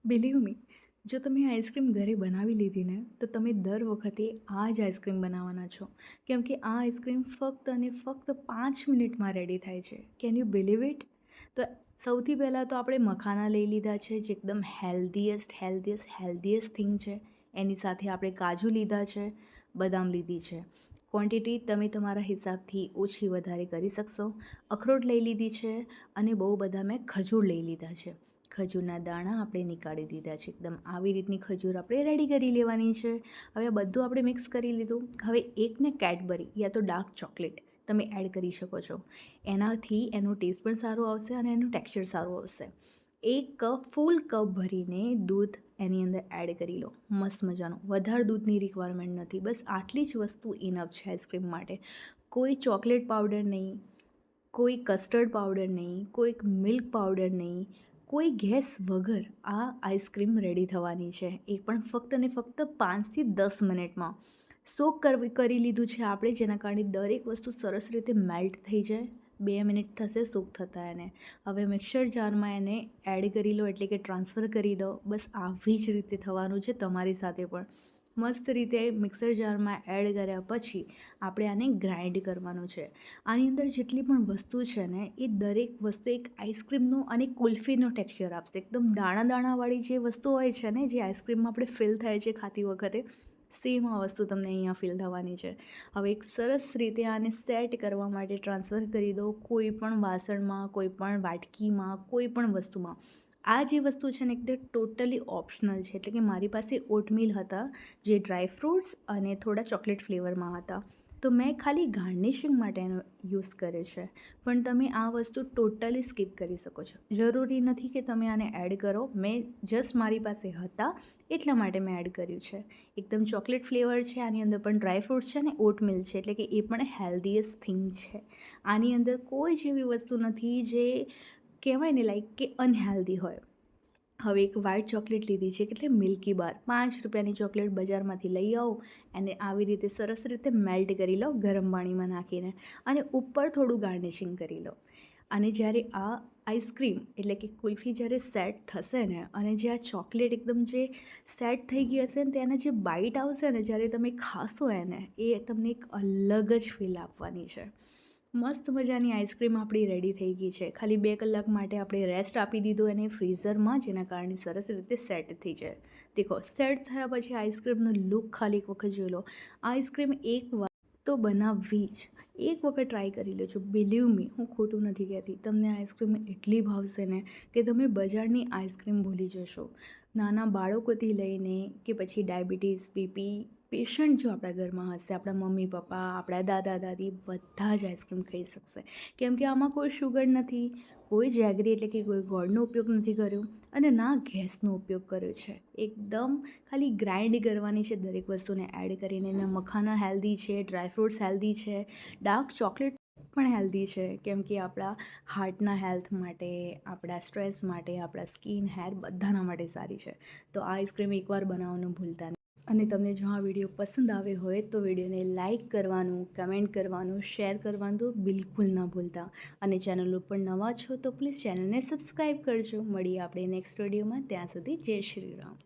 Believe me, જો તમે ice cream ઘરે બનાવી લીધી ને તો તમે દર વખતે આ જ આઈસ્ક્રીમ બનાવવાના છો, કેમ કે આ આઈસ્ક્રીમ ફક્ત અને ફક્ત 5 મિનિટમાં રેડી થાય છે. Can you believe it? તો સૌથી પહેલાં તો આપણે મખાના લઈ લીધા છે, જે એકદમ હેલ્ધીએસ્ટ થિંગ છે. એની સાથે આપણે કાજુ લીધા છે, બદામ લીધી છે. ક્વોન્ટિટી તમે તમારા હિસાબથી ઓછી વધારે કરી શકશો. અખરોટ લઈ લીધી છે અને બહુ બધા મેં ખજૂર લઈ લીધા છે. ખજૂરના દાણા આપણે નીકાળી દીધા છે. એકદમ આવી રીતની ખજૂર આપણે રેડી કરી લેવાની છે. હવે આ બધું આપણે મિક્સ કરી લીધું. હવે એકને કેડબરી યા તો ડાર્ક ચોકલેટ તમે એડ કરી શકો છો. એનાથી એનો ટેસ્ટ પણ સારો આવશે અને એનું ટેક્સચર સારું આવશે. ફૂલ કપ ભરીને દૂધ એની અંદર એડ કરી લો. મસ્ત મજાનું. વધારે દૂધની રિક્વાયરમેન્ટ નથી, બસ આટલી જ વસ્તુ ઇનફ છે આઈસ્ક્રીમ માટે. કોઈ ચોકલેટ પાવડર નહીં, કોઈ કસ્ટર્ડ પાવડર નહીં, કોઈક મિલ્ક પાવડર નહીં, કોઈ ગેસ વગર આ આઈસ્ક્રીમ રેડી થવાની છે. એ પણ ફક્ત ને ફક્ત 5 થી 10 મિનિટમાં. સોક કરી લીધું છે આપણે, જેના કારણે દરેક વસ્તુ સરસ રીતે મેલ્ટ થઈ જાય. 2 મિનિટ થશે સોક થતાં એને. હવે મિક્સર જારમાં એને એડ કરી લો, એટલે કે ટ્રાન્સફર કરી દો. બસ આવી જ રીતે થવાનું છે તમારી સાથે પણ. મસ્ત રીતે મિક્સર જારમાં એડ કર્યા પછી આપણે આને ગ્રાઇન્ડ કરવાનું છે. આની અંદર જેટલી પણ વસ્તુ છે ને એ દરેક વસ્તુ એક આઈસ્ક્રીમનું અને કુલ્ફીનો ટેક્સચર આપશે. એકદમ દાણા દાણાવાળી જે વસ્તુ હોય છે ને, જે આઈસ્ક્રીમમાં આપણે ફીલ થાય છે ખાતી વખતે, સેમ આ વસ્તુ તમને અહીંયા ફીલ થવાની છે. હવે એક સરસ રીતે આને સેટ કરવા માટે ટ્રાન્સફર કરી દો કોઈ પણ વાસણમાં, કોઈ પણ વાટકીમાં, કોઈ પણ વસ્તુમાં. આ જે વસ્તુ છે ને એકદમ ટોટલી ઓપ્શનલ છે. એટલે કે મારી પાસે ઓટમીલ હતા, જે ડ્રાય ફ્રૂટ્સ અને થોડા ચોકલેટ ફ્લેવરમાં હતા, તો મેં ખાલી ગાર્નિશિંગ માટે એનો યુઝ કર્યો છે. પણ તમે આ વસ્તુ ટોટલી સ્કીપ કરી શકો છો. જરૂરી નથી કે તમે આને એડ કરો. મેં જસ્ટ મારી પાસે હતા એટલા માટે મેં એડ કર્યું છે. એકદમ ચોકલેટ ફ્લેવર છે. આની અંદર પણ ડ્રાય ફ્રૂટ્સ છે ને ઓટમીલ છે, એટલે કે એ પણ હેલ્ધીએસ્ટ થિંગ છે. આની અંદર કોઈ જ એવી વસ્તુ નથી જે કહેવાય ને લાઈક કે અનહેલ્ધી હોય. હવે એક વ્હાઇટ ચોકલેટ લીધી છે, એટલે મિલ્કી બાર. 5 રૂપિયાની ચોકલેટ બજારમાંથી લઈ આવો, એને આવી રીતે સરસ રીતે મેલ્ટ કરી લો ગરમ પાણીમાં નાખીને, અને ઉપર થોડું ગાર્નિશિંગ કરી લો. અને જ્યારે આ આઈસ્ક્રીમ એટલે કે કુલ્ફી જ્યારે સેટ થશે ને, અને જે આ ચોકલેટ એકદમ જે સેટ થઈ ગઈ હશે ને, તેના જે બાઈટ આવશે ને, જ્યારે તમે ખાશો એને, એ તમને એક અલગ જ ફીલ આપવાની છે. મસ્ત મજાની આઈસ્ક્રીમ આપણી રેડી થઈ ગઈ છે. ખાલી 2 કલાક માટે આપણે રેસ્ટ આપી દીધો એને ફ્રીઝરમાં, જેના કારણે સરસ રીતે સેટ થઈ જાય. દેખો, સેટ થયા પછી આઈસ્ક્રીમનો લુક ખાલી એક વખત જોઈ લો. આઈસ્ક્રીમ એક વાર તો બનાવવી જ. એક વખત ટ્રાય કરી લેજો. બિલીવ મી, હું ખોટું નથી કહેતી. તમને આઈસ્ક્રીમ એટલી ભાવશે ને કે તમે બજારની આઈસ્ક્રીમ ભૂલી જશો. નાના બાળકોથી લઈને કે પછી ડાયાબિટીસ, બીપી પેશન્ટ જો આપણા ઘરમાં હશે, આપણા મમ્મી પપ્પા, આપણા દાદા દાદી, બધા જ આઈસ્ક્રીમ ખાઈ શકશે. કેમ કે આમાં કોઈ શુગર નથી, કોઈ જેગરી એટલે કે કોઈ ગોળનો ઉપયોગ નથી કર્યો, અને ના ગેસનો ઉપયોગ કર્યો છે. એકદમ ખાલી ગ્રાઇન્ડ કરવાની છે દરેક વસ્તુને એડ કરીને. એના મખાના હેલ્ધી છે, ડ્રાય ફ્રૂટ્સ હેલ્ધી છે, ડાર્ક ચોકલેટ પણ હેલ્ધી છે, કેમ કે આપણા હાર્ટના હેલ્થ માટે, આપણા સ્ટ્રેસ માટે, આપણા સ્કિન, હેર બધાના માટે સારી છે. તો આ આઈસ્ક્રીમ એકવાર બનાવવાનું ભૂલતા નહીં. અને તમને જો આ વિડીયો પસંદ આવે હોય તો વિડીયોને લાઇક કરવાનું, કમેન્ટ કરવાનું, શેર કરવાનું તો બિલકુલ ના ભૂલતા. અને ચેનલ ઉપર નવા છો તો પ્લીઝ ચેનલને સબસ્ક્રાઈબ કરજો. મળીએ આપણે નેક્સ્ટ વિડીયોમાં. ત્યાં સુધી જય શ્રી રામ.